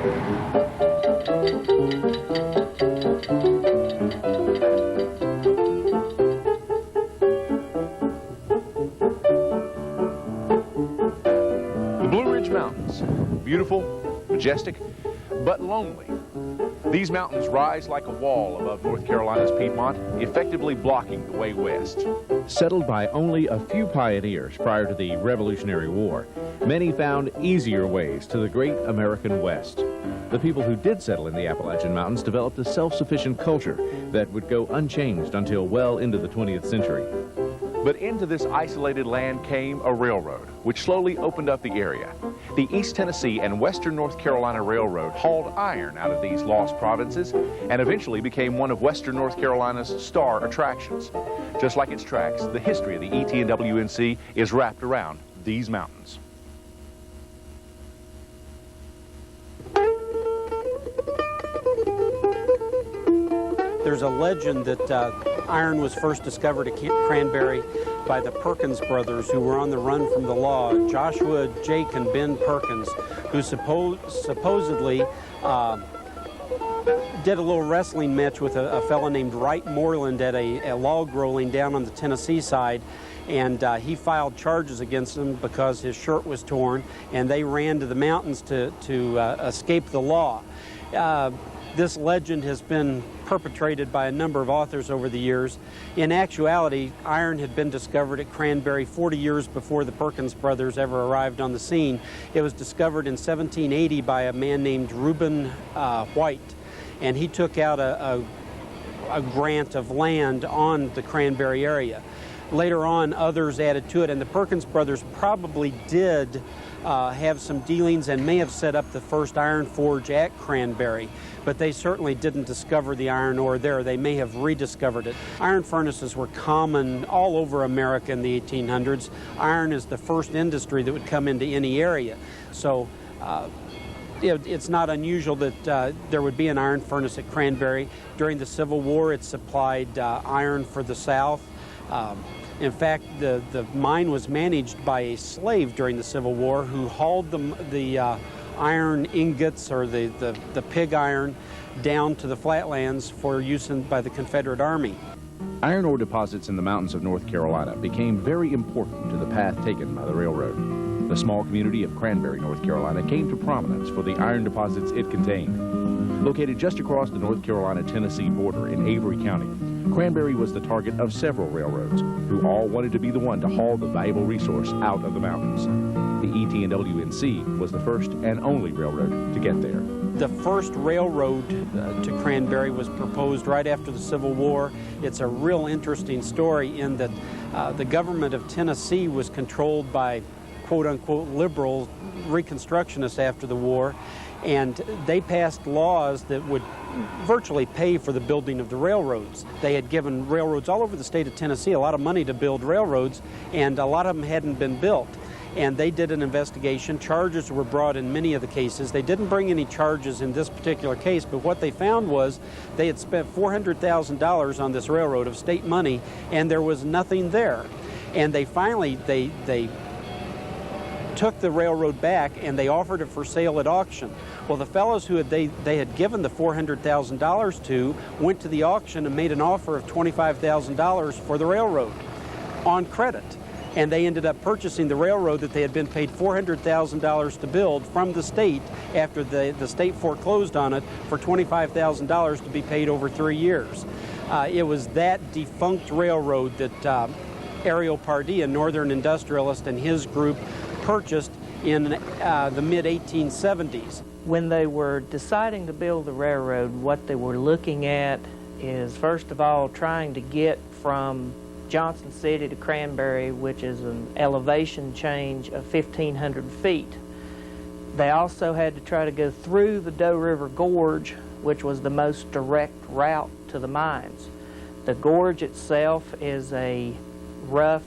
The Blue Ridge Mountains, beautiful, majestic, but lonely. These mountains rise like a wall above North Carolina's Piedmont, effectively blocking the way west. Settled by only a few pioneers prior to the Revolutionary War, many found easier ways to the great American West. The people who did settle in the Appalachian Mountains developed a self-sufficient culture that would go unchanged until well into the 20th century. But into this isolated land came a railroad, which slowly opened up the area. The East Tennessee and Western North Carolina Railroad hauled iron out of these lost provinces and eventually became one of Western North Carolina's star attractions. Just like its tracks, the history of the ET&WNC is wrapped around these mountains. There's a legend that iron was first discovered at Cranberry by the Perkins brothers, who were on the run from the law. Joshua, Jake, and Ben Perkins, who supposedly did a little wrestling match with a fellow named Wright Moreland at a log rolling down on the Tennessee side. And he filed charges against him because his shirt was torn, and they ran to the mountains to escape the law. This legend has been perpetrated by a number of authors over the years. In actuality, iron had been discovered at Cranberry 40 years before the Perkins brothers ever arrived on the scene. It was discovered in 1780 by a man named Reuben White, and he took out a grant of land on the Cranberry area. Later on, others added to it, and the Perkins brothers probably did have some dealings and may have set up the first iron forge at Cranberry, but they certainly didn't discover the iron ore there. They may have rediscovered it. Iron furnaces were common all over America in the 1800s. Iron is the first industry that would come into any area. So it's not unusual that there would be an iron furnace at Cranberry. During the Civil War, it supplied iron for the South. In fact, the mine was managed by a slave during the Civil War who hauled the iron ingots, or the pig iron, down to the flatlands for use by the Confederate Army. Iron ore deposits in the mountains of North Carolina became very important to the path taken by the railroad. The small community of Cranberry, North Carolina, came to prominence for the iron deposits it contained. Located just across the North Carolina-Tennessee border in Avery County, Cranberry was the target of several railroads, who all wanted to be the one to haul the valuable resource out of the mountains. The ET&WNC was the first and only railroad to get there. The first railroad to Cranberry was proposed right after the Civil War. It's a real interesting story in that the government of Tennessee was controlled by quote-unquote liberal Reconstructionists after the war, and they passed laws that would virtually pay for the building of the railroads. They had given railroads all over the state of Tennessee a lot of money to build railroads, and a lot of them hadn't been built. And they did an investigation. Charges were brought in many of the cases. They didn't bring any charges in this particular case, but what they found was they had spent $400,000 on this railroad of state money, and there was nothing there. And they finally, they took the railroad back and they offered it for sale at auction. Well, the fellows who they had given the $400,000 to went to the auction and made an offer of $25,000 for the railroad on credit. And they ended up purchasing the railroad that they had been paid $400,000 to build from the state after the state foreclosed on it for $25,000 to be paid over 3 years. It was that defunct railroad that Ariel Pardee, a northern industrialist, and his group purchased in the mid-1870s. When they were deciding to build the railroad, what they were looking at is, first of all, trying to get from Johnson City to Cranberry, which is an elevation change of 1,500 feet. They also had to try to go through the Doe River Gorge, which was the most direct route to the mines. The gorge itself is a rough,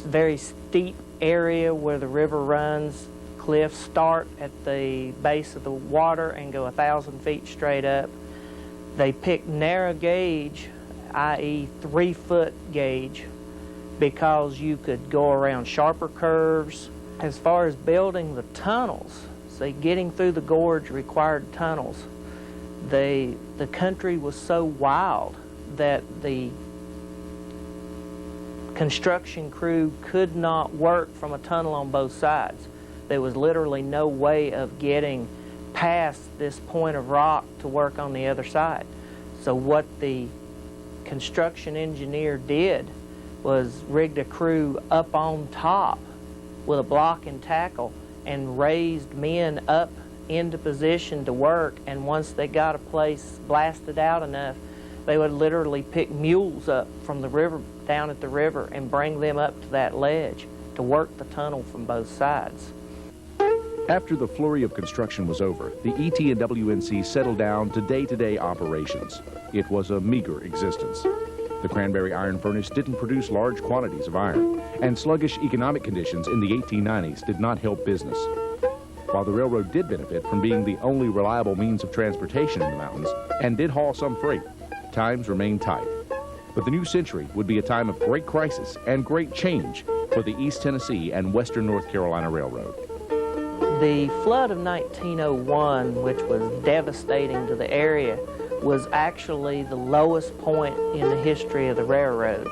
very steep area where the river runs. Cliffs start at the base of the water and go 1,000 feet straight up. They picked narrow gauge, i.e. 3-foot gauge, because you could go around sharper curves. As far as building the tunnels, getting through the gorge required tunnels. The country was so wild that the construction crew could not work from a tunnel on both sides. There was literally no way of getting past this point of rock to work on the other side. So what the construction engineer did was rigged a crew up on top with a block and tackle and raised men up into position to work, and once they got a place blasted out enough, they would literally pick mules up from the river, down at the river, and bring them up to that ledge to work the tunnel from both sides. After the flurry of construction was over, the ET&WNC settled down to day-to-day operations. It was a meager existence. The Cranberry Iron Furnace didn't produce large quantities of iron, and sluggish economic conditions in the 1890s did not help business. While the railroad did benefit from being the only reliable means of transportation in the mountains, and did haul some freight, times remained tight. But the new century would be a time of great crisis and great change for the East Tennessee and Western North Carolina Railroad. The flood of 1901, which was devastating to the area, was actually the lowest point in the history of the railroad.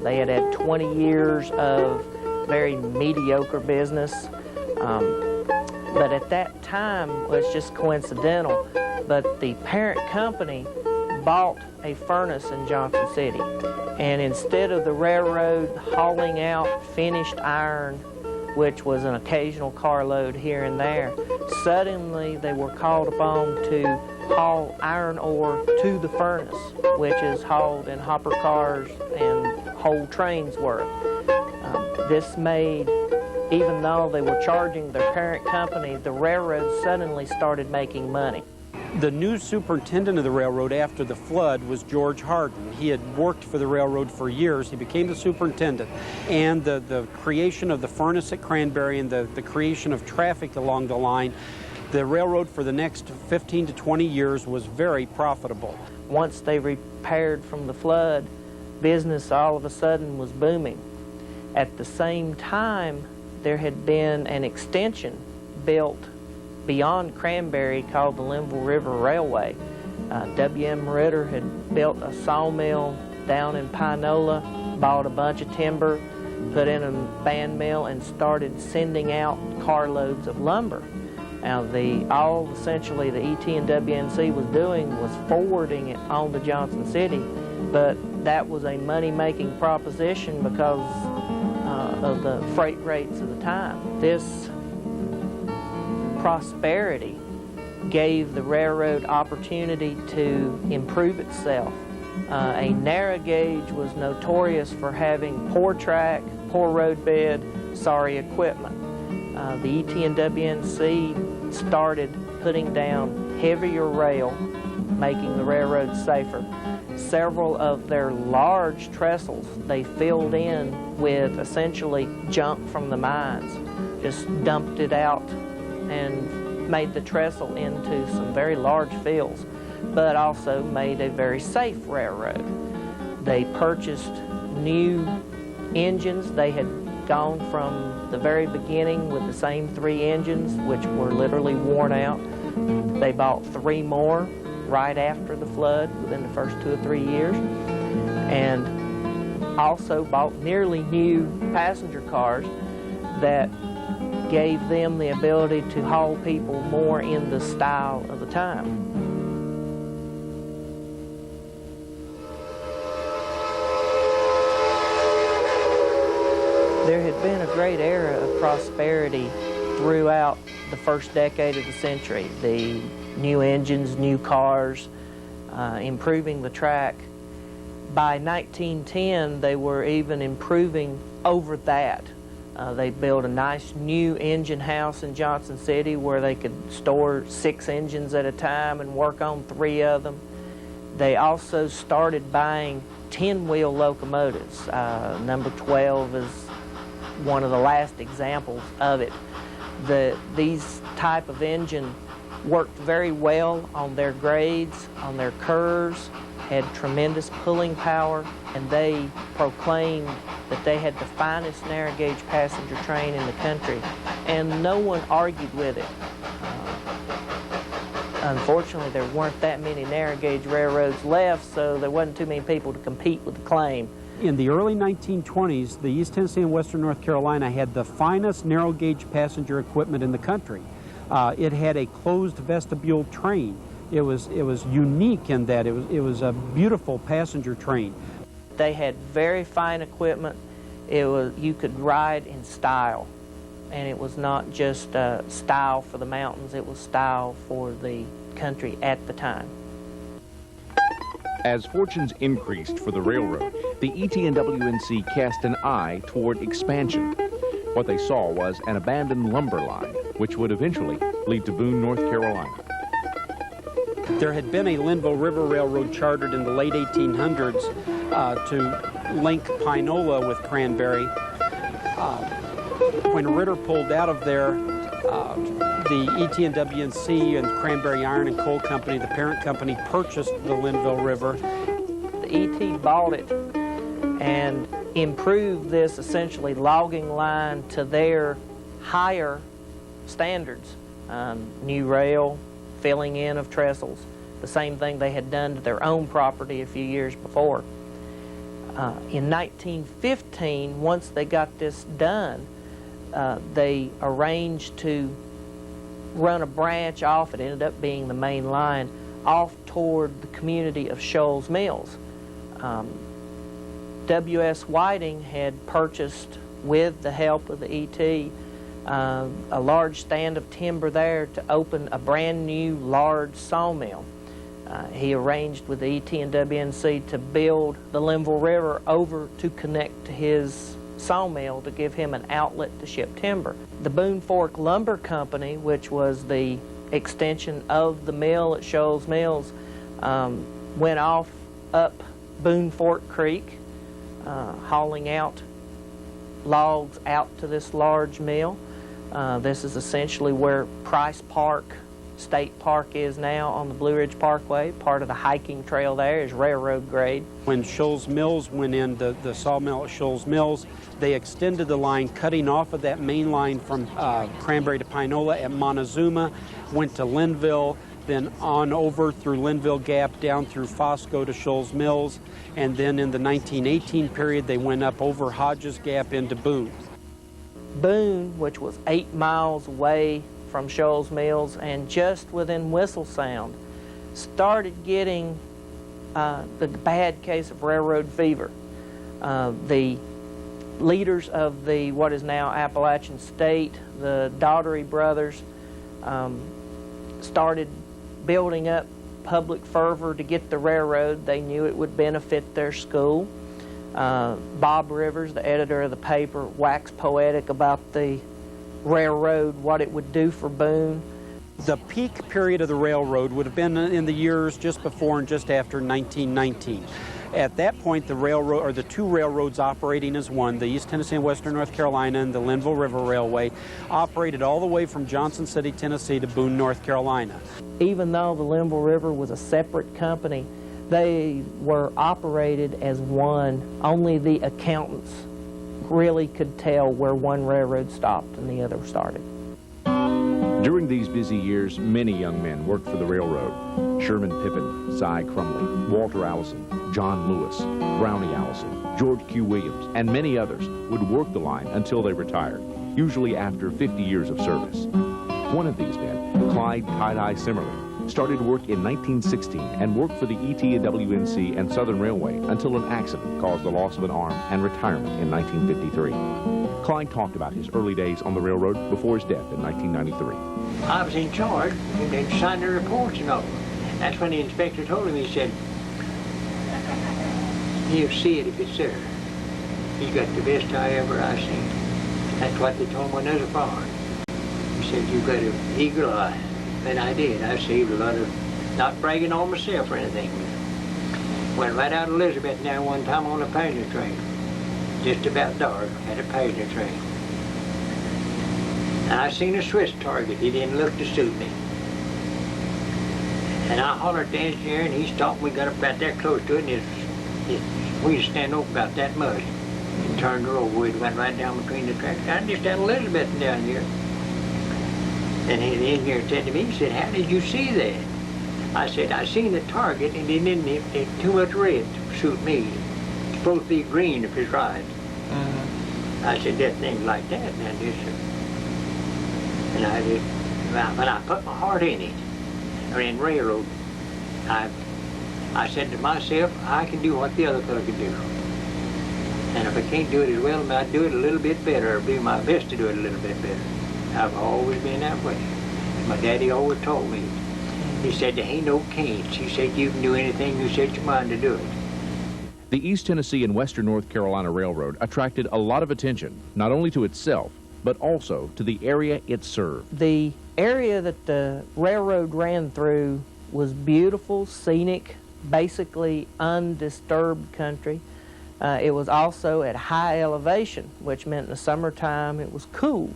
They had had 20 years of very mediocre business. But at that time, well, it's just coincidental, but the parent company bought a furnace in Johnson City. And instead of the railroad hauling out finished iron, which was an occasional carload here and there, suddenly they were called upon to haul iron ore to the furnace, which is hauled in hopper cars and whole trains worth. This made, even though they were charging their parent company, the railroad suddenly started making money. The new superintendent of the railroad after the flood was George Hardin. He had worked for the railroad for years. He became the superintendent. And the creation of the furnace at Cranberry and the creation of traffic along the line, the railroad for the next 15 to 20 years was very profitable. Once they repaired from the flood, business all of a sudden was booming. At the same time, there had been an extension built beyond Cranberry called the Linville River Railway. W.M. Ritter had built a sawmill down in Pinola, bought a bunch of timber, put in a band mill, and started sending out carloads of lumber. Now, essentially the ET&WNC was doing was forwarding it on to Johnson City, but that was a money-making proposition because of the freight rates of the time. This prosperity gave the railroad opportunity to improve itself. A narrow gauge was notorious for having poor track, poor road bed, sorry equipment. The ET&WNC started putting down heavier rail, making the railroad safer. Several of their large trestles they filled in with essentially junk from the mines, just dumped it out and made the trestle into some very large fields, but also made a very safe railroad. They purchased new engines. They had gone from the very beginning with the same 3 engines, which were literally worn out. They bought 3 more right after the flood within the first 2 or 3 years, and also bought nearly new passenger cars that gave them the ability to haul people more in the style of the time. There had been a great era of prosperity throughout the first decade of the century. The new engines, new cars, improving the track. By 1910, they were even improving over that. They built a nice new engine house in Johnson City where they could store 6 engines at a time and work on 3 of them. They also started buying 10-wheel locomotives. Number 12 is one of the last examples of it. These type of engine worked very well on their grades, on their curves, had tremendous pulling power, and they proclaimed that they had the finest narrow gauge passenger train in the country, and no one argued with it. Unfortunately, there weren't that many narrow gauge railroads left, so there wasn't too many people to compete with the claim. In the early 1920s, the East Tennessee and Western North Carolina had the finest narrow gauge passenger equipment in the country. It had a closed vestibule train. It was unique in that it was a beautiful passenger train. They had very fine equipment. You could ride in style, and it was not just style for the mountains, it was style for the country at the time. As fortunes increased for the railroad, the ET&WNC cast an eye toward expansion. What they saw was an abandoned lumber line, which would eventually lead to Boone, North Carolina. There had been a Linville River Railroad chartered in the late 1800s to link Pinola with Cranberry. When Ritter pulled out of there, the ET&WNC and Cranberry Iron and Coal Company, the parent company, purchased the Linville River. The ET bought it and improved this essentially logging line to their higher standards. New rail, filling in of trestles, the same thing they had done to their own property a few years before. In 1915, once they got this done, they arranged to run a branch off, it ended up being the main line, off toward the community of Shoals Mills. W.S. Whiting had purchased, with the help of the ET, a large stand of timber there to open a brand new large sawmill. He arranged with the ET&WNC to build the Linville River over to connect to his sawmill to give him an outlet to ship timber. The Boone Fork Lumber Company, which was the extension of the mill at Shoals Mills, went off up Boone Fork Creek, hauling out logs out to this large mill. This is essentially where Price Park State Park is now on the Blue Ridge Parkway. Part of the hiking trail there is railroad grade. When Shoals Mills went in, the sawmill at Shoals Mills, they extended the line, cutting off of that main line from Cranberry to Pinola at Montezuma, went to Linville, then on over through Linville Gap, down through Fosco to Shoals Mills, and then in the 1918 period, they went up over Hodges Gap into Boone. Boone, which was 8 miles away from Shoals Mills and just within whistle sound, started getting the bad case of railroad fever. The leaders of what is now Appalachian State, the Daugherty brothers, started building up public fervor to get the railroad. They knew it would benefit their school. Bob Rivers, the editor of the paper, waxed poetic about the railroad, what it would do for Boone. The peak period of the railroad would have been in the years just before and just after 1919. At that point, the railroad, or the two railroads operating as one, the East Tennessee and Western North Carolina and the Linville River Railway, operated all the way from Johnson City, Tennessee to Boone, North Carolina. Even though the Linville River was a separate company, they were operated as one. Only the accountants really could tell where one railroad stopped and the other started. During these busy years, many young men worked for the railroad. Sherman Pippin, Cy Crumley, Walter Allison, John Lewis, Brownie Allison, George Q. Williams, and many others would work the line until they retired, usually after 50 years of service. One of these men, Clyde Tie-Dye Simmerly, started work in 1916 and worked for the ET&WNC and Southern Railway until an accident caused the loss of an arm and retirement in 1953. Clyde talked about his early days on the railroad before his death in 1993. I was in charge and they signed the reports and all. That's when the inspector told him, he said, he'll see it if it's there. He's got the best eye ever I've seen. That's what they told him when I was a farmer. He said, you've got an eagle eye. And I did. I saved a lot of, not bragging on myself or anything. Went right out of Elizabeth now one time on a passenger train. Just about dark, had a passenger train. And I seen a Swiss target. He didn't look to suit me. And I hollered at the engineer and he stopped. We got up about that close to it and we just stand over about that much. And turned her over. We went right down between the tracks. I just had Elizabeth down here. And the engineer said to me, he said, how did you see that? I said, I seen the target and it didn't too much red to suit me. It's supposed to be green if it's right. I said, that thing like that, now this. And I did, but I put my heart in it. Or in railroad, I said to myself, I can do what the other fellow can do. And if I can't do it as well, I'd do it a little bit better, or do my best to do it a little bit better. I've always been that way. My daddy always told me. He said, there ain't no can'ts. He said, you can do anything you set your mind to do it. The East Tennessee and Western North Carolina Railroad attracted a lot of attention, not only to itself, but also to the area it served. The area that the railroad ran through was beautiful, scenic, basically undisturbed country. It was also at high elevation, which meant in the summertime it was cool.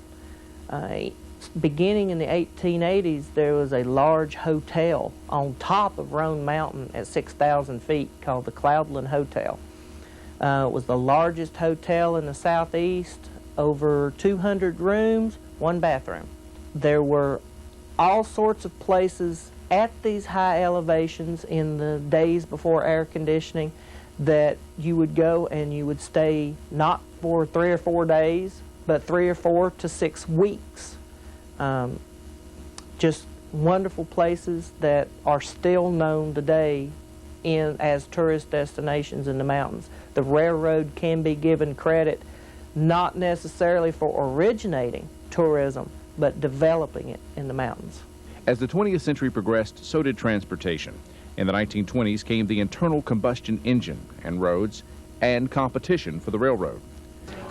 Beginning in the 1880s, there was a large hotel on top of Roan Mountain at 6,000 feet called the Cloudland Hotel. It was the largest hotel in the southeast, over 200 rooms, 1 bathroom. There were all sorts of places at these high elevations in the days before air conditioning that you would go and you would stay not for 3 or 4 days, but 3 or 4 to 6 weeks. Just wonderful places that are still known today as tourist destinations in the mountains. The railroad can be given credit not necessarily for originating tourism, but developing it in the mountains. As the 20th century progressed, so did transportation. In the 1920s came the internal combustion engine and roads and competition for the railroad.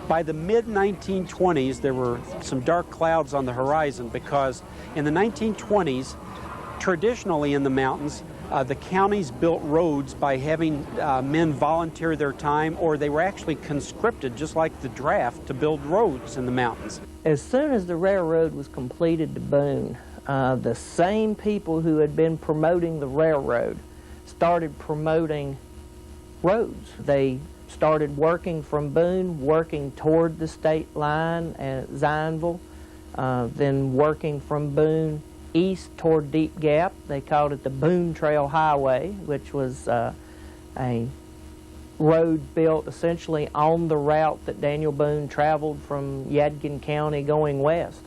By the mid-1920s, there were some dark clouds on the horizon because in the 1920s, traditionally in the mountains, the counties built roads by having men volunteer their time, or they were actually conscripted, just like the draft, to build roads in the mountains. As soon as the railroad was completed to Boone, the same people who had been promoting the railroad started promoting roads. They started working from Boone, working toward the state line at Zineville, then working from Boone east toward Deep Gap. They called it the Boone Trail Highway, which was a road built essentially on the route that Daniel Boone traveled from Yadkin County going west.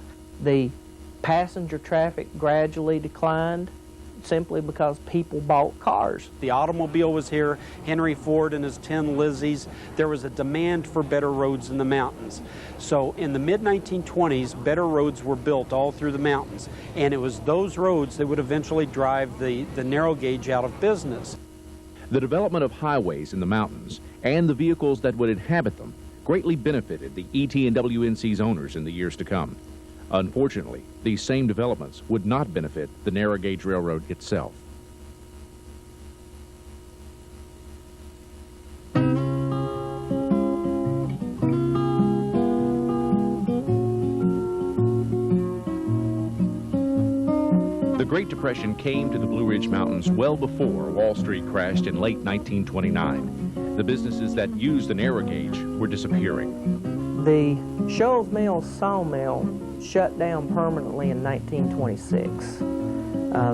The passenger traffic gradually declined simply because people bought cars. The automobile was here, Henry Ford and his 10 Lizzies. There was a demand for better roads in the mountains. So in the mid-1920s, better roads were built all through the mountains, and it was those roads that would eventually drive the narrow gauge out of business. The development of highways in the mountains and the vehicles that would inhabit them greatly benefited the ET&WNC's owners in the years to come. Unfortunately, these same developments would not benefit the narrow gauge railroad itself. The Great Depression came to the Blue Ridge Mountains well before Wall Street crashed in late 1929. The businesses that used the narrow gauge were disappearing. The Shoals Mills sawmill shut down permanently in 1926.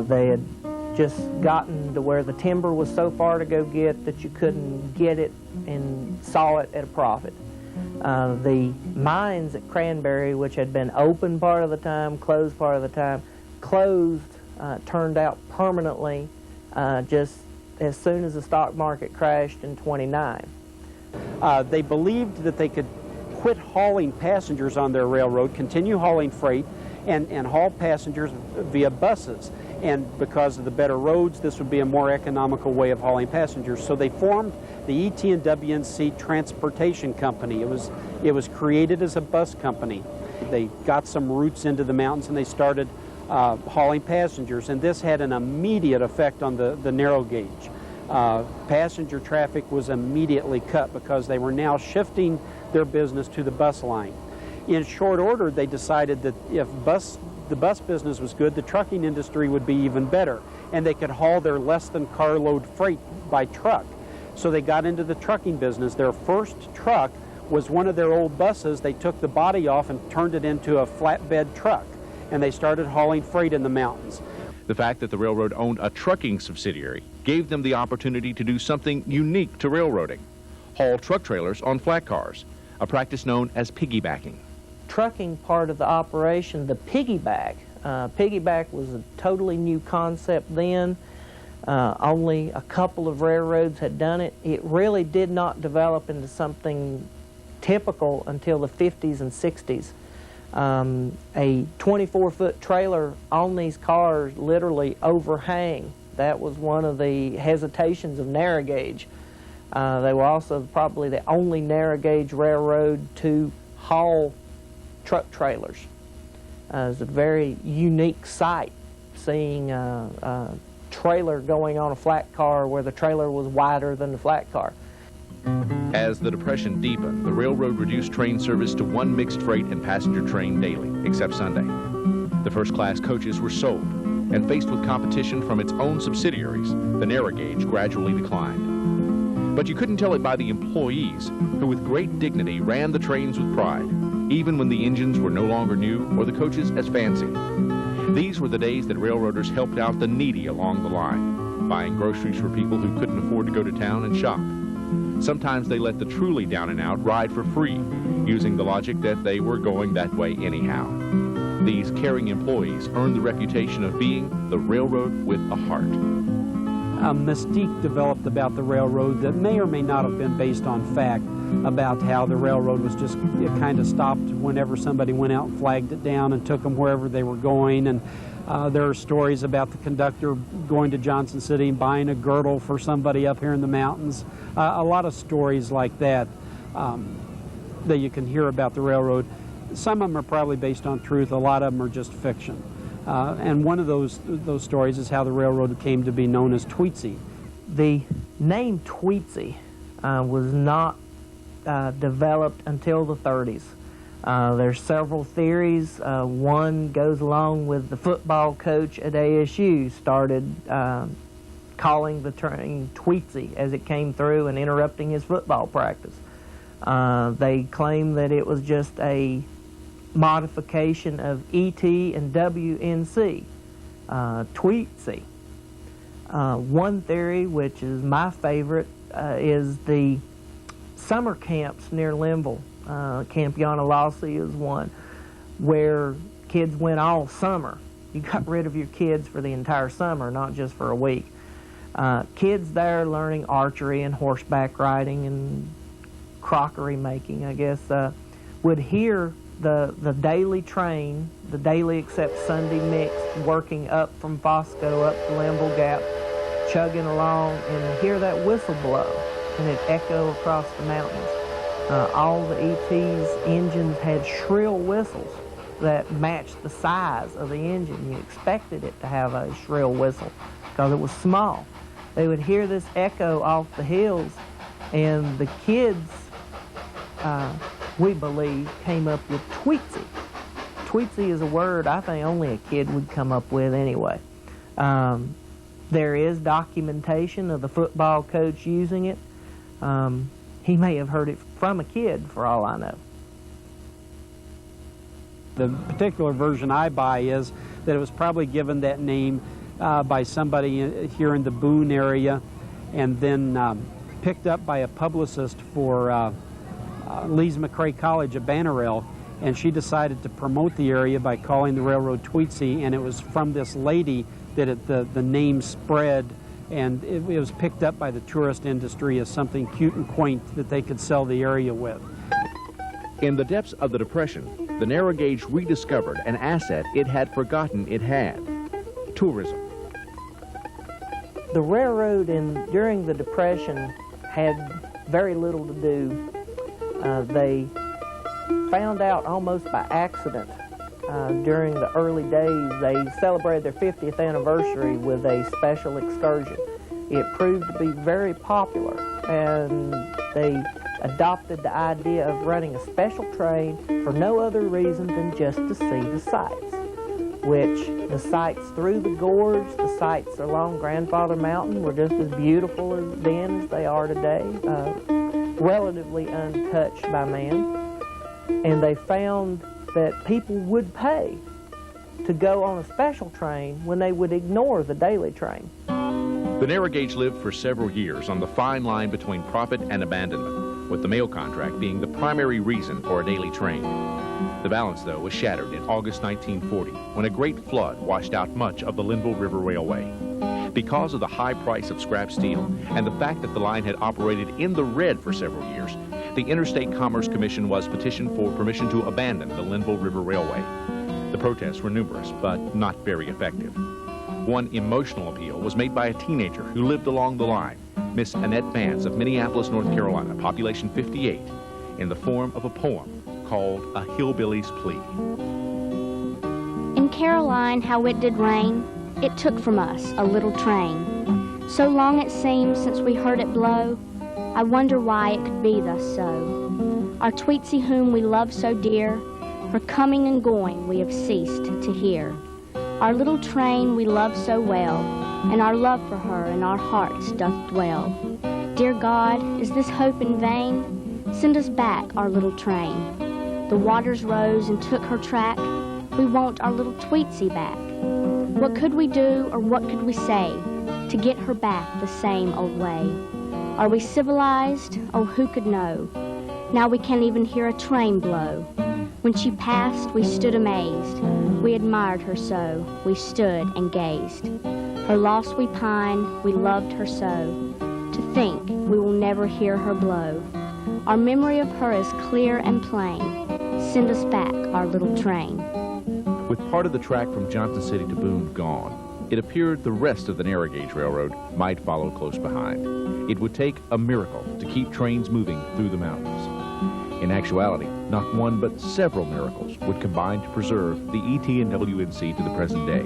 They had just gotten to where the timber was so far to go get that you couldn't get it and saw it at a profit. The mines at Cranberry, which had been open part of the time, closed part of the time, turned out permanently just as soon as the stock market crashed in '29. They believed that they could quit hauling passengers on their railroad, continue hauling freight, and haul passengers via buses. And because of the better roads, this would be a more economical way of hauling passengers. So they formed the ET&WNC Transportation Company. It was created as a bus company. They got some routes into the mountains and they started hauling passengers, and this had an immediate effect on the narrow gauge. Passenger traffic was immediately cut because they were now shifting their business to the bus line. In short order, they decided that if the bus business was good, the trucking industry would be even better, and they could haul their less than carload freight by truck. So they got into the trucking business. Their first truck was one of their old buses. They took the body off and turned it into a flatbed truck, and they started hauling freight in the mountains. The fact that the railroad owned a trucking subsidiary gave them the opportunity to do something unique to railroading: haul truck trailers on flat cars, a practice known as piggybacking. Trucking part of the operation, the piggyback. Piggyback was a totally new concept then. Only a couple of railroads had done it. It really did not develop into something typical until the 50s and 60s. A 24-foot trailer on these cars literally overhang. That was one of the hesitations of narrow gauge. They were also probably the only narrow gauge railroad to haul truck trailers. It was a very unique sight, seeing a trailer going on a flat car where the trailer was wider than the flat car. As the Depression deepened, the railroad reduced train service to one mixed freight and passenger train daily, except Sunday. The first-class coaches were sold, and faced with competition from its own subsidiaries, the narrow gauge gradually declined. But you couldn't tell it by the employees, who with great dignity ran the trains with pride, even when the engines were no longer new or the coaches as fancy. These were the days that railroaders helped out the needy along the line, buying groceries for people who couldn't afford to go to town and shop. Sometimes they let the truly down and out ride for free, using the logic that they were going that way anyhow. These caring employees earned the reputation of being the railroad with a heart. A mystique developed about the railroad that may or may not have been based on fact, about how the railroad was just, it kind of stopped whenever somebody went out and flagged it down and took them wherever they were going. And there are stories about the conductor going to Johnson City and buying a girdle for somebody up here in the mountains. A lot of stories like that that you can hear about the railroad. Some of them are probably based on truth. A lot of them are just fiction. And one of those stories is how the railroad came to be known as Tweetsy. The name Tweetsy was not developed until the 30s. There's several theories. One goes along with the football coach at ASU started calling the train Tweetsy as it came through and interrupting his football practice. They claim that it was just a modification of ET&WNC, Tweetsy. One theory, which is my favorite, is the summer camps near Linville. Camp Yanalasi is one where kids went all summer. You got rid of your kids for the entire summer, not just for a week. Kids there learning archery and horseback riding and crockery making, I guess, would hear the daily train, the daily except Sunday mix, working up from Fosco up to Linville Gap, chugging along, and hear that whistle blow, and it echo across the mountains. All the ET's engines had shrill whistles that matched the size of the engine. You expected it to have a shrill whistle because it was small. They would hear this echo off the hills, and the kids, we believe, came up with Tweetsy. Tweetsy is a word I think only a kid would come up with anyway. There is documentation of the football coach using it. He may have heard it from a kid, for all I know. The particular version I buy is that it was probably given that name by somebody here in the Boone area, and then picked up by a publicist for Lees McRae College at Bannerell, and she decided to promote the area by calling the railroad Tweetsy, and it was from this lady that the name spread, and it was picked up by the tourist industry as something cute and quaint that they could sell the area with. In the depths of the Depression, the narrow gauge rediscovered an asset it had forgotten it had: tourism. The railroad during the Depression had very little to do. They found out almost by accident during the early days. They celebrated their 50th anniversary with a special excursion. It proved to be very popular, and they adopted the idea of running a special train for no other reason than just to see the sights, which the sights through the gorge, the sights along Grandfather Mountain were just as beautiful then as they are today, relatively untouched by man. And they found that people would pay to go on a special train when they would ignore the daily train. The narrow gauge lived for several years on the fine line between profit and abandonment, with the mail contract being the primary reason for a daily train. The balance, though, was shattered in August 1940 when a great flood washed out much of the Linville River Railway. Because of the high price of scrap steel and the fact that the line had operated in the red for several years, the Interstate Commerce Commission was petitioned for permission to abandon the Linville River Railway. The protests were numerous, but not very effective. One emotional appeal was made by a teenager who lived along the line, Miss Annette Vance of Minneapolis, North Carolina, population 58, in the form of a poem called A Hillbilly's Plea. In Caroline, how it did rain, it took from us a little train. So long it seems since we heard it blow, I wonder why it could be thus so. Our Tweetsy whom we love so dear, her coming and going we have ceased to hear. Our little train we love so well, and our love for her in our hearts doth dwell. Dear God, is this hope in vain? Send us back our little train. The waters rose and took her track. We want our little Tweetsy back. What could we do or what could we say to get her back the same old way? Are we civilized? Oh, who could know? Now we can't even hear a train blow. When she passed, we stood amazed. We admired her so, we stood and gazed. Her loss we pine, we loved her so. To think we will never hear her blow. Our memory of her is clear and plain. Send us back our little train. With part of the track from Johnson City to Boone gone, it appeared the rest of the narrow gauge railroad might follow close behind. It would take a miracle to keep trains moving through the mountains. In actuality, not one but several miracles would combine to preserve the ET&WNC to the present day.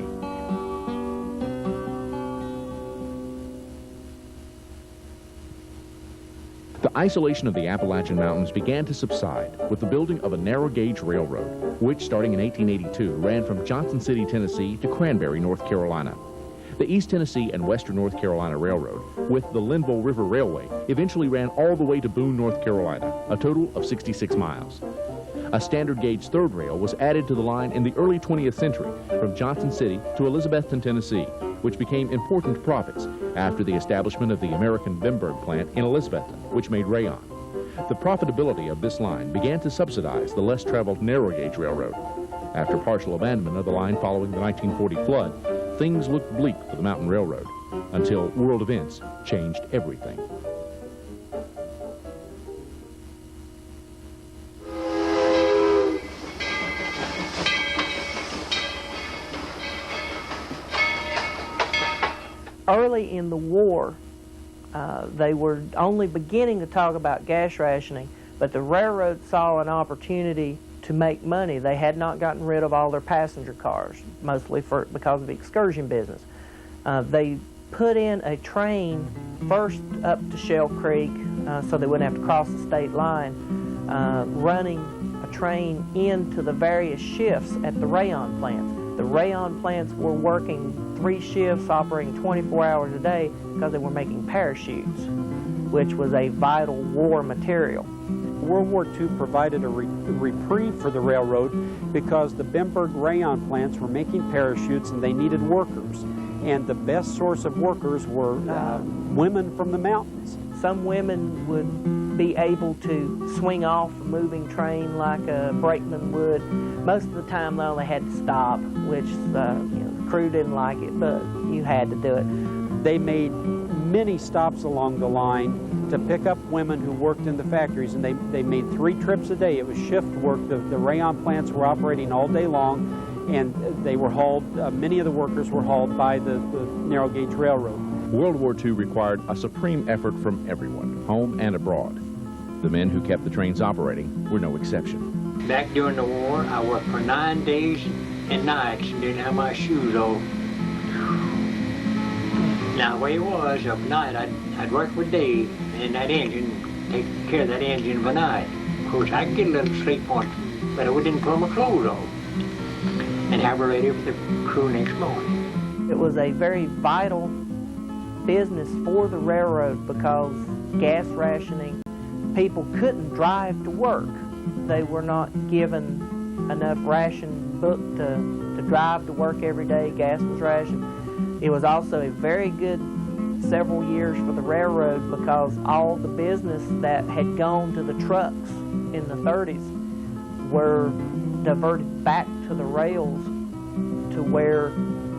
The isolation of the Appalachian Mountains began to subside with the building of a narrow gauge railroad, which starting in 1882 ran from Johnson City, Tennessee to Cranberry, North Carolina. The East Tennessee and Western North Carolina Railroad, with the Linville River Railway, eventually ran all the way to Boone, North Carolina, a total of 66 miles. A standard gauge third rail was added to the line in the early 20th century from Johnson City to Elizabethton, Tennessee, which became important profits after the establishment of the American Bimberg plant in Elizabethton, which made rayon. The profitability of this line began to subsidize the less traveled narrow gauge railroad. After partial abandonment of the line following the 1940 flood, things looked bleak for the Mountain Railroad until world events changed everything. Early in the war, they were only beginning to talk about gas rationing, but the railroad saw an opportunity to make money. They had not gotten rid of all their passenger cars, mostly because of the excursion business. They put in a train first up to Shell Creek so they wouldn't have to cross the state line, running a train into the various shifts at the rayon plants. The rayon plants were working 3 shifts, operating 24 hours a day because they were making parachutes, which was a vital war material. World War II provided a reprieve for the railroad because the Bimberg rayon plants were making parachutes and they needed workers. And the best source of workers were women from the mountains. Some women would be able to swing off a moving train like a brakeman would. Most of the time, though, they had to stop, which the crew didn't like it, but you had to do it. They made many stops along the line to pick up women who worked in the factories, and they made 3 trips a day. It was shift work. The rayon plants were operating all day long, and they were hauled, many of the workers were hauled by the narrow gauge railroad. World War II required a supreme effort from everyone, home and abroad. The men who kept the trains operating were no exception. Back during the war, I worked for 9 days and nights and didn't have my shoes on. Now, the way it was, of night, I'd work for day and that engine, take care of that engine of a night. Of course, I could get a little sleep on it, but I didn't put my clothes on and have her ready for the crew next morning. It was a very vital business for the railroad because gas rationing, people couldn't drive to work. They were not given enough ration booked to drive to work every day. Gas was rationed. It was also a very good several years for the railroad because all the business that had gone to the trucks in the 30s were diverted back to the rails to where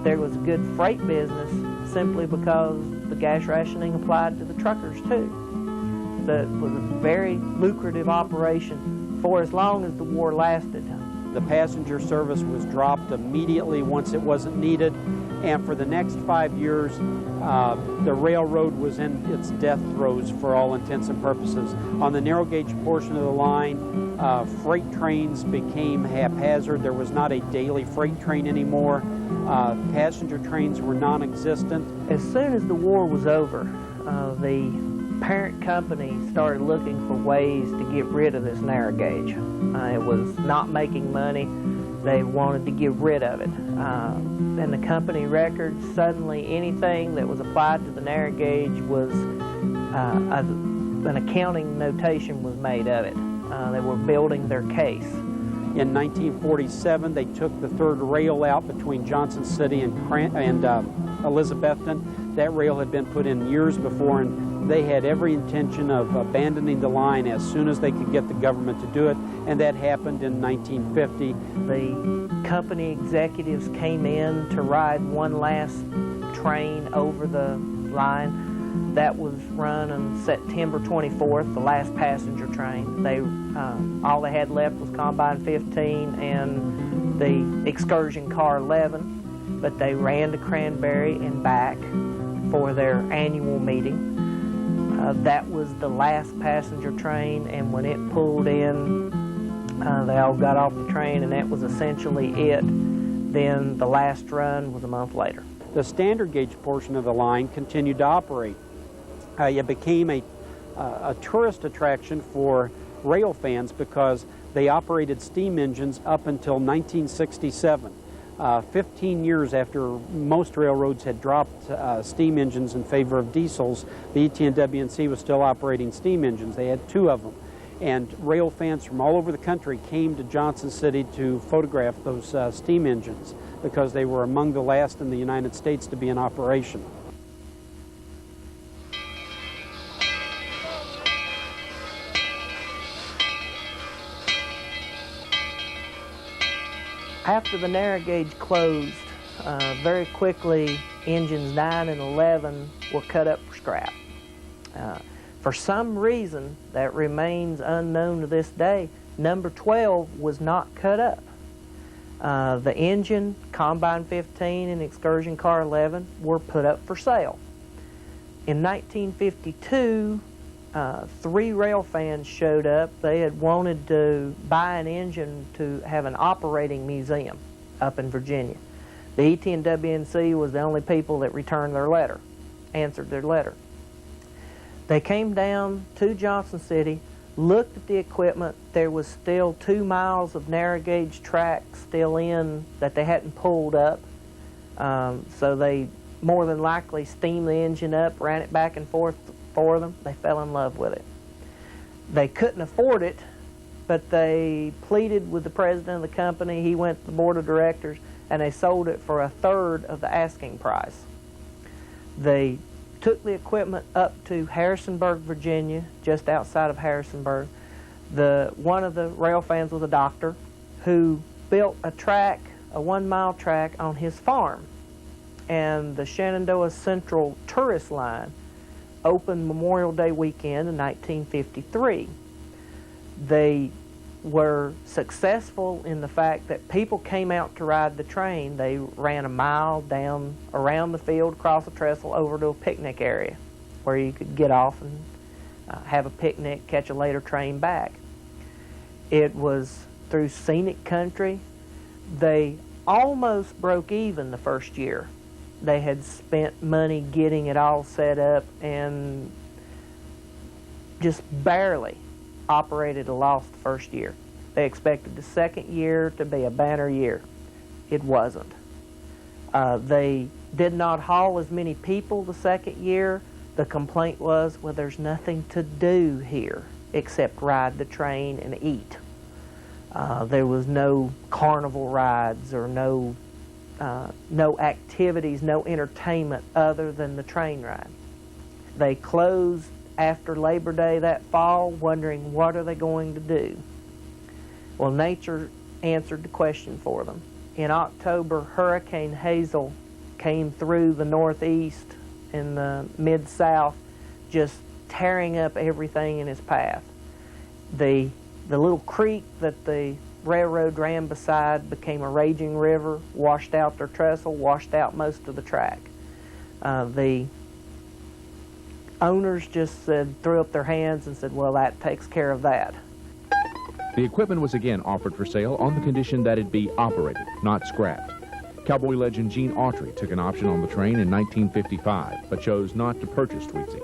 there was good freight business simply because the gas rationing applied to the truckers too. So it was a very lucrative operation for as long as the war lasted. The passenger service was dropped immediately once it wasn't needed, and for the next 5 years, the railroad was in its death throes for all intents and purposes. On the narrow gauge portion of the line, freight trains became haphazard. There was not a daily freight train anymore. Passenger trains were non-existent. As soon as the war was over, the parent company started looking for ways to get rid of this narrow gauge. It was not making money. They wanted to get rid of it. And the company records, suddenly anything that was applied to the narrow gauge was, an accounting notation was made of it. They were building their case. In 1947, they took the third rail out between Johnson City and Elizabethton. That rail had been put in years before, and they had every intention of abandoning the line as soon as they could get the government to do it, and that happened in 1950. The company executives came in to ride one last train over the line. That was run on September 24th, the last passenger train. All they had left was Combine 15 and the excursion car 11, but they ran to Cranberry and back for their annual meeting. That was the last passenger train, and when it pulled in, they all got off the train, and that was essentially it. Then the last run was a month later. The standard gauge portion of the line continued to operate. It became a tourist attraction for rail fans because they operated steam engines up until 1967. 15 years after most railroads had dropped steam engines in favor of diesels, the ET&WNC was still operating steam engines. They had 2 of them. And rail fans from all over the country came to Johnson City to photograph those steam engines because they were among the last in the United States to be in operation. After the narrow gauge closed, very quickly engines 9 and 11 were cut up for scrap. For some reason that remains unknown to this day, number 12 was not cut up. The engine, Combine 15 and excursion car 11 were put up for sale. In 1952, 3 rail fans showed up. They had wanted to buy an engine to have an operating museum up in Virginia. The ET&WNC was the only people that returned their letter, answered their letter. They came down to Johnson City, looked at the equipment. There was still 2 miles of narrow gauge track still in that they hadn't pulled up. So they more than likely steamed the engine up, ran it back and forth for them. They fell in love with it. They couldn't afford it, but they pleaded with the president of the company. He went to the board of directors, and they sold it for 1/3 of the asking price. They took the equipment up to Harrisonburg, Virginia, just outside of Harrisonburg. One of the rail fans was a doctor who built a track, a 1-mile track on his farm. And the Shenandoah Central tourist line opened Memorial Day weekend in 1953. They were successful in the fact that people came out to ride the train. They ran a mile down around the field, across the trestle, over to a picnic area where you could get off and have a picnic, catch a later train back. It was through scenic country. They almost broke even the first year. They had spent money getting it all set up and just barely operated a loss the first year. They expected the second year to be a banner year. It wasn't. They did not haul as many people the second year. The complaint was, well, there's nothing to do here except ride the train and eat. There was no carnival rides or no activities, no entertainment other than the train ride. They closed after Labor Day that fall, wondering what are they going to do. Well, nature answered the question for them. In October, Hurricane Hazel came through the northeast and the mid-south, just tearing up everything in its path. The little creek that the railroad ran beside became a raging river, washed out their trestle, washed out most of the track. The owners just threw up their hands and said, well, that takes care of that. The equipment was again offered for sale on the condition that it be operated, not scrapped. Cowboy legend Gene Autry took an option on the train in 1955, but chose not to purchase Tweetsy.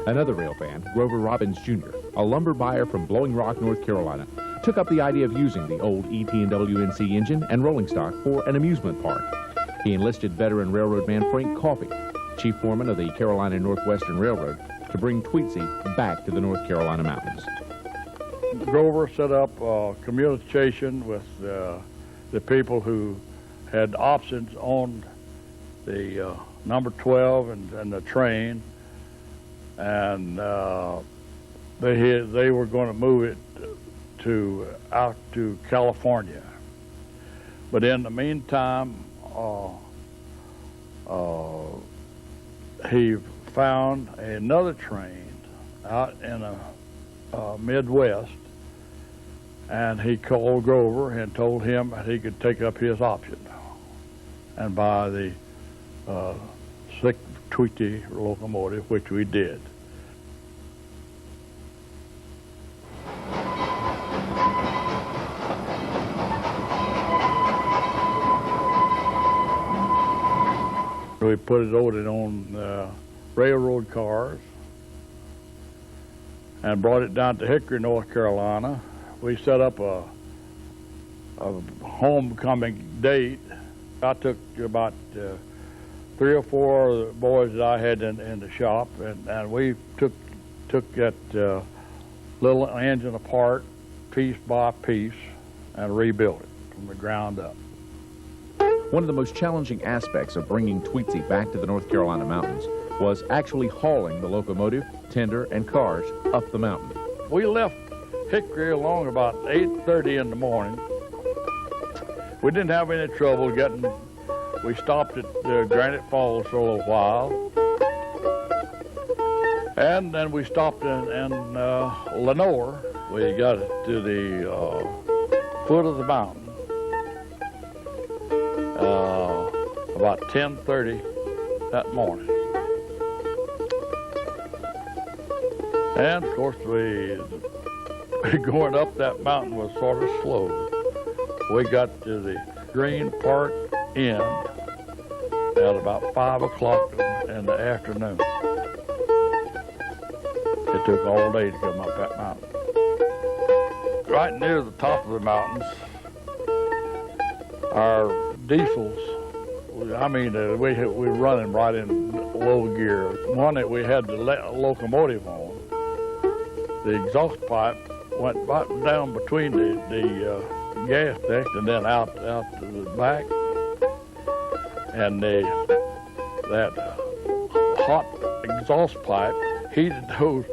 Another rail fan, Grover Robbins Jr., a lumber buyer from Blowing Rock, North Carolina, took up the idea of using the old ET&WNC engine and rolling stock for an amusement park. He enlisted veteran railroad man Frank Coffey, chief foreman of the Carolina Northwestern Railroad, to bring Tweetsy back to the North Carolina mountains. Grover set up communication with the people who had options on the number 12 and the train, and they were going to move it out to California. But in the meantime, he found another train out in the Midwest, and he called Grover and told him that he could take up his option and buy the slick Tweetsy locomotive, which we did. We put it on railroad cars and brought it down to Hickory, North Carolina. We set up a homecoming date. I took about 3 or 4 of the boys that I had in the shop, and we took that little engine apart piece by piece and rebuilt it from the ground up. One of the most challenging aspects of bringing Tweetsy back to the North Carolina mountains was actually hauling the locomotive, tender, and cars up the mountain. We left Hickory along about 8:30 in the morning. We didn't have any trouble getting. We stopped at Granite Falls for a little while, and then we stopped in Lenoir. We got to the foot of the mountain about 10:30 that morning. And of course, going up that mountain was sort of slow. We got to the Green Park Inn at about 5 o'clock in the afternoon. It took all day to come up that mountain. Right near the top of the mountains, our diesels, I mean, we were running right in low gear. One that we had the locomotive on, the exhaust pipe went right down between the gas tank and then out to the back, and that hot exhaust pipe heated those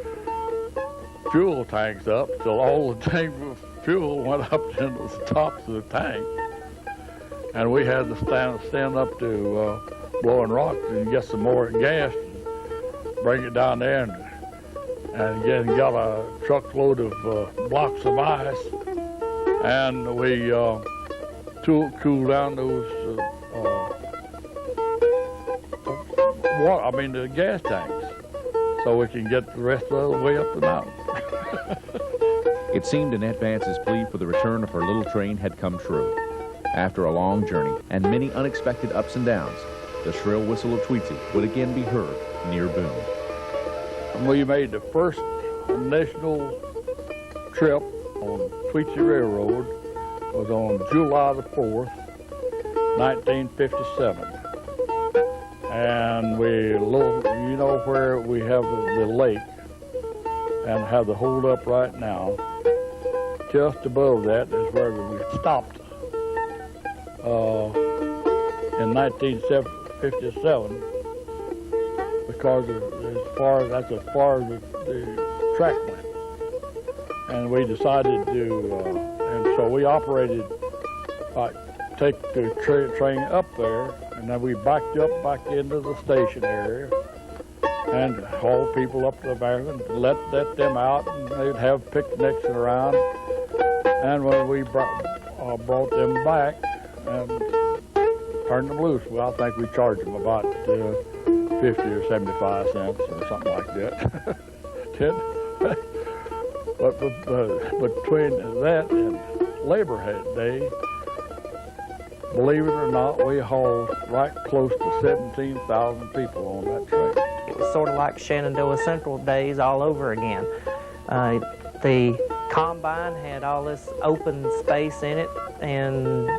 fuel tanks up till all the tank of fuel went up into the tops of the tank, and we had to stand up to Blowing Rock and get some more gas and bring it down there and again got a truckload of blocks of ice, and we cooled down those the gas tanks, so we can get the rest of the way up the mountain. It seemed Annette Vance's plea for the return of her little train had come true. After a long journey and many unexpected ups and downs, the shrill whistle of Tweetsy would again be heard near Boone. We made the first national trip on Tweetsy Railroad. It was on July the 4th, 1957. And you know where we have the lake and have the hold up right now. just above that is where we stopped in 1957 because that's as far as the track went. And we decided to, and so we operated, take the train up there, and then we backed up back into the station area and hauled people up to there and let them out, and they'd have picnics around. And when we brought them back and turned them loose, well, I think we charged them about 50 or 75 cents or something like that. But between that and Labor Day, believe it or not, we hauled right close to 17,000 people on that train. It was sort of like Shenandoah Central days all over again. The combine had all this open space in it, and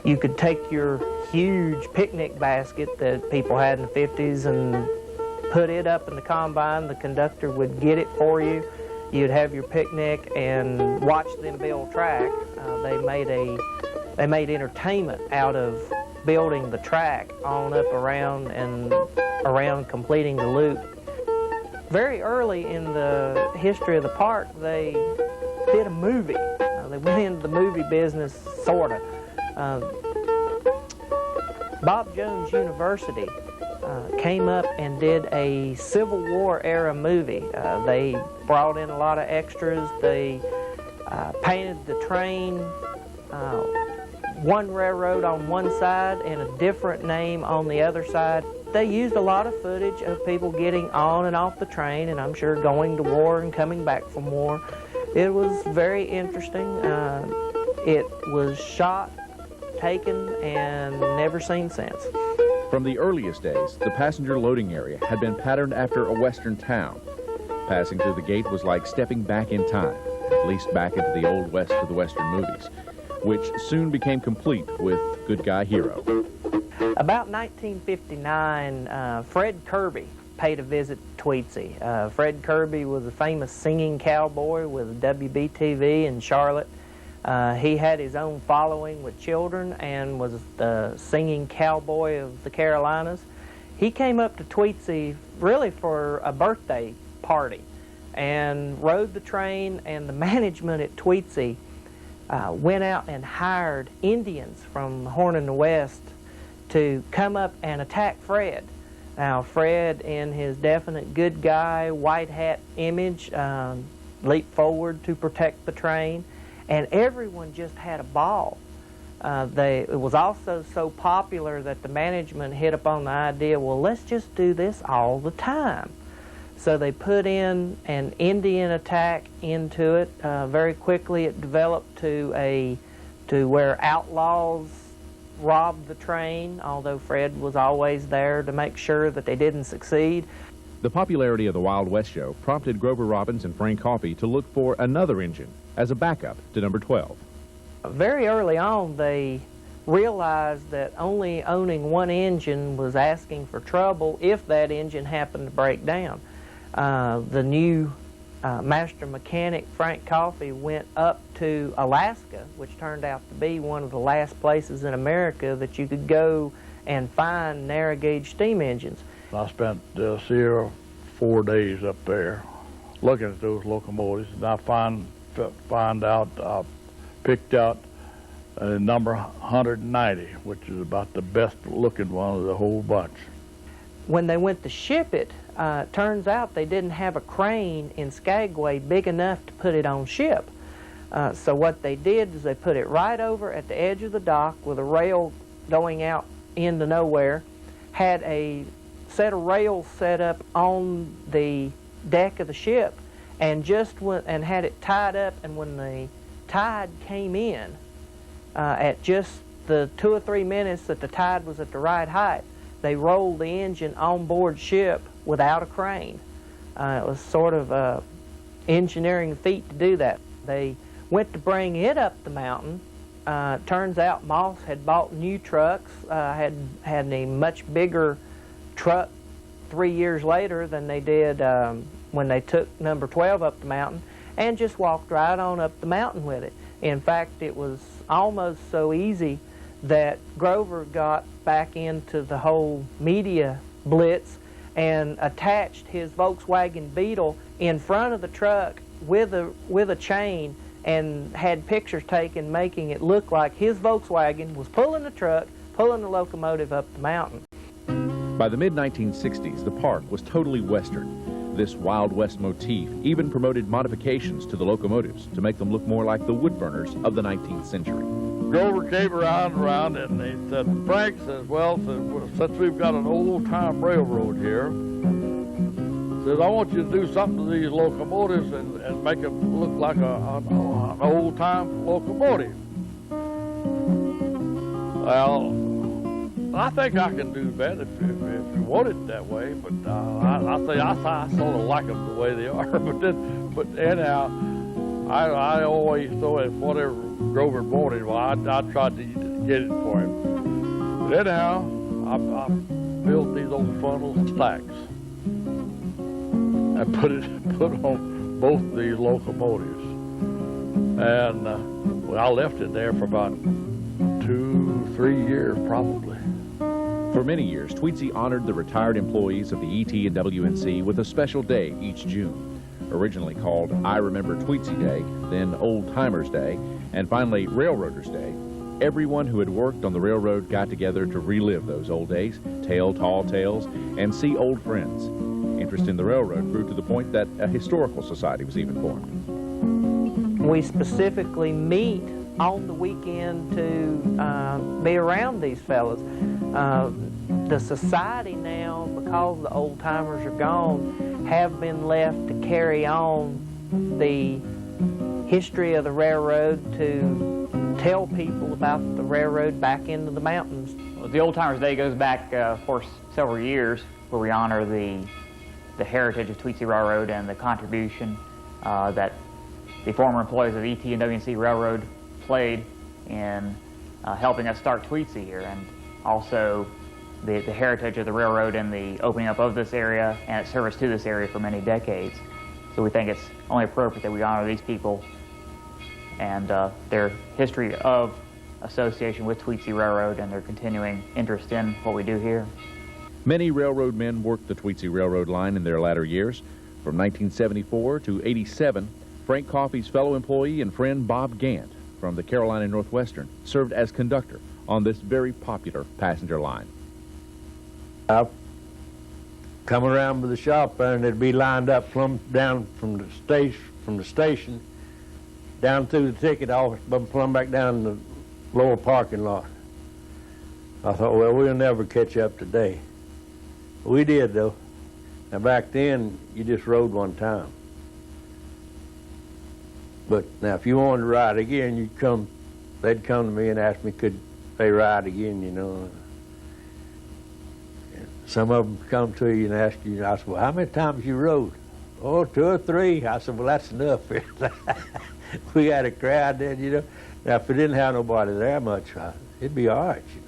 you could take your huge picnic basket that people had in the 50s and put it up in the combine. The conductor would get it for you. You'd have your picnic and watch them build track. They made entertainment out of building the track on up around and around completing the loop. Very early in the history of the park, they did a movie. They went into the movie business, sorta. Bob Jones University came up and did a Civil War era movie. They brought in a lot of extras. They painted the train, one railroad on one side and a different name on the other side. They used a lot of footage of people getting on and off the train, and I'm sure going to war and coming back from war. It was very interesting. It was shot, taken, and never seen since. From the earliest days, the passenger loading area had been patterned after a western town. Passing through the gate was like stepping back in time, at least back into the old west of the western movies, which soon became complete with Good Guy Hero. About 1959, Fred Kirby paid a visit to Tweetsy. Fred Kirby was a famous singing cowboy with WBTV in Charlotte. He had his own following with children and was the singing cowboy of the Carolinas. He came up to Tweetsy really for a birthday party and rode the train, and the management at Tweetsy went out and hired Indians from the Horn in the West to come up and attack Fred. Now, Fred, in his definite good guy, white hat image, leaped forward to protect the train, and everyone just had a ball. It was also so popular that the management hit upon the idea, well, let's just do this all the time. So they put in an Indian attack into it. Very quickly it developed to where outlaws robbed the train, although Fred was always there to make sure that they didn't succeed. The popularity of the Wild West show prompted Grover Robbins and Frank Coffey to look for another engine as a backup to number 12. Very early on, they realized that only owning one engine was asking for trouble if that engine happened to break down. The new master mechanic, Frank Coffey, went up to Alaska, which turned out to be one of the last places in America that you could go and find narrow gauge steam engines. I spent 4 days up there looking at those locomotives, and I picked out number 190, which is about the best looking one of the whole bunch. When they went to ship it, turns out they didn't have a crane in Skagway big enough to put it on ship. So what they did is they put it right over at the edge of the dock with a rail going out into nowhere, had a set of rails set up on the deck of the ship, and had it tied up, and when the tide came in, at just the 2 or 3 minutes that the tide was at the right height, they rolled the engine on board ship without a crane. It was sort of an engineering feat to do that. They went to bring it up the mountain. Turns out Moss had bought new trucks, had a much bigger truck 3 years later than they did when they took number 12 up the mountain, and just walked right on up the mountain with it. In fact, it was almost so easy that Grover got back into the whole media blitz and attached his Volkswagen Beetle in front of the truck with a chain and had pictures taken making it look like his Volkswagen was pulling the truck, pulling the locomotive up the mountain. By the mid-1960s, the park was totally Western. This Wild West motif even promoted modifications to the locomotives to make them look more like the wood burners of the 19th century. Grover came around, and he said, Frank says, well, since we've got an old-time railroad here, says, I want you to do something to these locomotives and make them look like an old-time locomotive. Well, I think I can do that if you want it that way, but I sort of like them the way they are. But anyhow, I always thought if whatever Grover wanted, well, I tried to get it for him. But anyhow, I built these old funnels and stacks. I put on both of these locomotives, and well, I left it there for about 2-3 years probably. For many years, Tweetsy honored the retired employees of the ET&WNC with a special day each June. Originally called I Remember Tweetsy Day, then Old Timers Day, and finally Railroaders Day, everyone who had worked on the railroad got together to relive those old days, tell tall tales, and see old friends. Interest in the railroad grew to the point that a historical society was even formed. We specifically meet on the weekend to be around these fellas. The society now, because the old timers are gone, have been left to carry on the history of the railroad, to tell people about the railroad back into the mountains. Well, the Old Timers Day goes back, of course, several years, where we honor the heritage of Tweetsy Railroad and the contribution that the former employees of ET&WNC Railroad played in helping us start Tweetsy here, and also the heritage of the railroad and the opening up of this area and its service to this area for many decades. So we think it's only appropriate that we honor these people and their history of association with Tweetsy Railroad and their continuing interest in what we do here. Many railroad men worked the Tweetsy Railroad line in their latter years. From 1974 to 87, Frank Coffey's fellow employee and friend Bob Gant from the Carolina Northwestern served as conductor on this very popular passenger line. I'd come around to the shop there, and they'd be lined up plumb down from the station down through the ticket office, but plumb back down the lower parking lot. I thought, well, we'll never catch up today. We did, though. Now, back then, you just rode one time. But now, if you wanted to ride again, they'd come to me and ask me, could they ride again, you know. And some of them come to you and ask you, I said, well, how many times you rode? Oh, 2 or 3. I said, well, that's enough. We had a crowd then, you know. Now, if we didn't have nobody there much, it'd be all right, you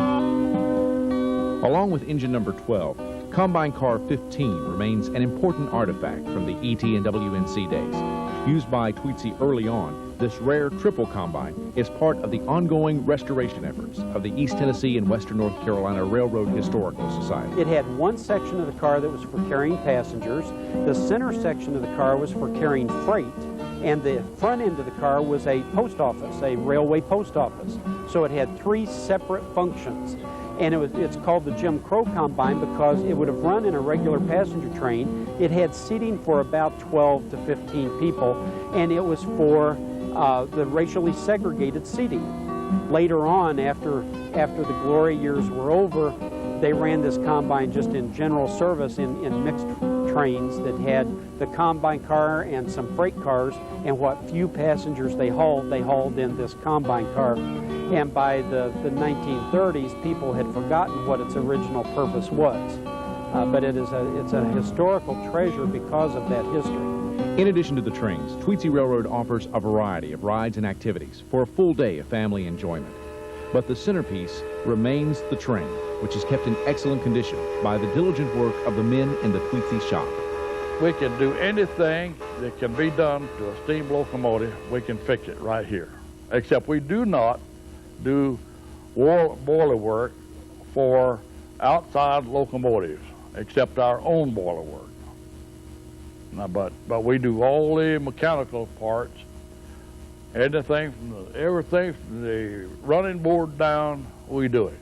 know. Along with engine number 12, Combine Car 15 remains an important artifact from the ET&WNC days. Used by Tweetsy early on, this rare triple combine is part of the ongoing restoration efforts of the East Tennessee and Western North Carolina Railroad Historical Society. It had one section of the car that was for carrying passengers. The center section of the car was for carrying freight. And the front end of the car was a post office, a railway post office. So it had 3 separate functions. And it's called the Jim Crow Combine because it would have run in a regular passenger train. It had seating for about 12 to 15 people, and it was for the racially segregated seating. Later on, after the glory years were over, they ran this combine just in general service in mixed trains that had the combine car and some freight cars, and what few passengers they hauled in this combine car. And by the 1930s, people had forgotten what its original purpose was. But it's a historical treasure because of that history. In addition to the trains, Tweetsy Railroad offers a variety of rides and activities for a full day of family enjoyment. But the centerpiece remains the train, which is kept in excellent condition by the diligent work of the men in the Tweetsy shop. We can do anything that can be done to a steam locomotive, we can fix it right here. Except we do not do boiler work for outside locomotives, except our own boiler work. Now, but we do all the mechanical parts, everything from the running board down, we do it.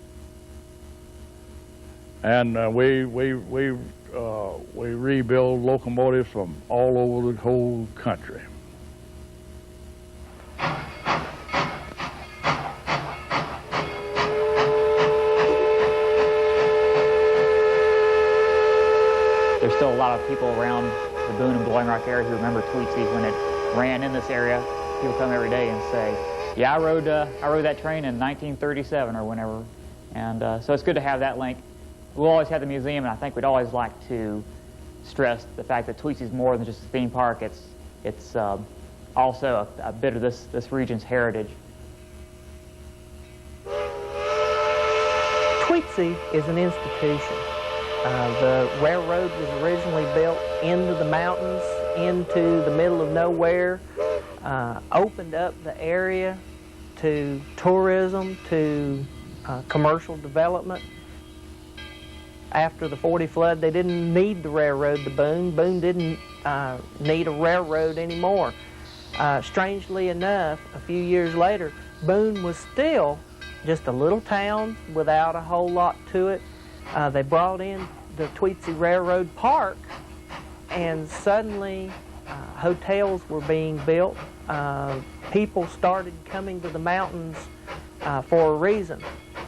And we rebuild locomotives from all over the whole country. There's still a lot of people around the Boone and Blowing Rock area who remember Tweetsy when it ran in this area. People come every day and say, "Yeah, I rode that train in 1937 or whenever," and so it's good to have that link. We'll always have the museum, and I think we'd always like to stress the fact that Tweetsy is more than just a theme park. It's also a bit of this region's heritage. Tweetsy is an institution. The railroad was originally built into the mountains, into the middle of nowhere, opened up the area to tourism, to commercial development. After the 40 flood, they didn't need the railroad to Boone. Boone didn't need a railroad anymore. Strangely enough, a few years later, Boone was still just a little town without a whole lot to it. They brought in the Tweetsy Railroad Park, and suddenly hotels were being built. People started coming to the mountains for a reason,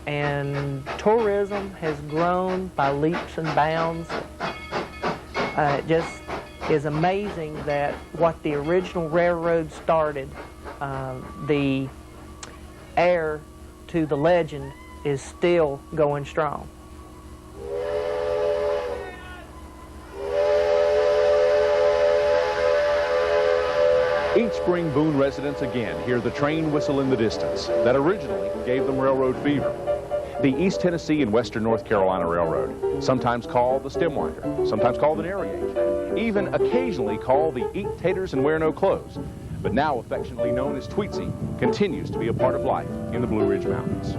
and tourism has grown by leaps and bounds. It just is amazing that what the original railroad started, the heir to the legend is still going strong. Each spring, Boone residents again hear the train whistle in the distance that originally gave them railroad fever. The East Tennessee and Western North Carolina Railroad, sometimes called the Stemwinder, sometimes called the Narrowgauge, even occasionally called the Eat Taters and Wear No Clothes, but now affectionately known as Tweetsy, continues to be a part of life in the Blue Ridge Mountains.